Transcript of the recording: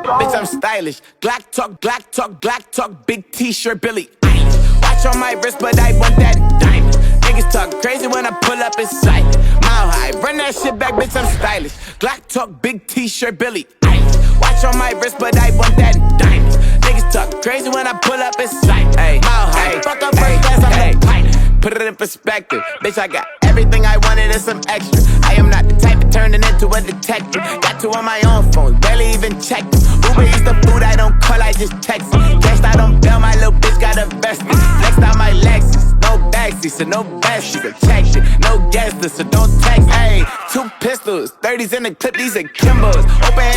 Bitch, I'm stylish. Glock talk, Glock talk, Glock talk. Big t-shirt, Billy Eilish. Watch on my wrist, but I want that diamond. Niggas talk crazy when I pull up in sight. Mile high, run that shit back, bitch, I'm stylish. Glock talk, big t-shirt, Billy Eilish. Watch on my wrist, but I want that diamond. Niggas talk crazy when I pull up in sight. Mile high, fuck up first class, I'm the pilot. Put it in perspective, bitch, I got everything I wanted and some extra. I am not the type of turning into a detective. Got two on my own phone, barely even checked them. Uber eats the food, I don't call, I just text it. Cashed out on bail, my little bitch got a vested. Flexed out my Lexus, no backseat, so no besties. Check shit, no guest list, so don't text. Ayy, 2 pistols, 30s in the clip, these are Kimbos. Open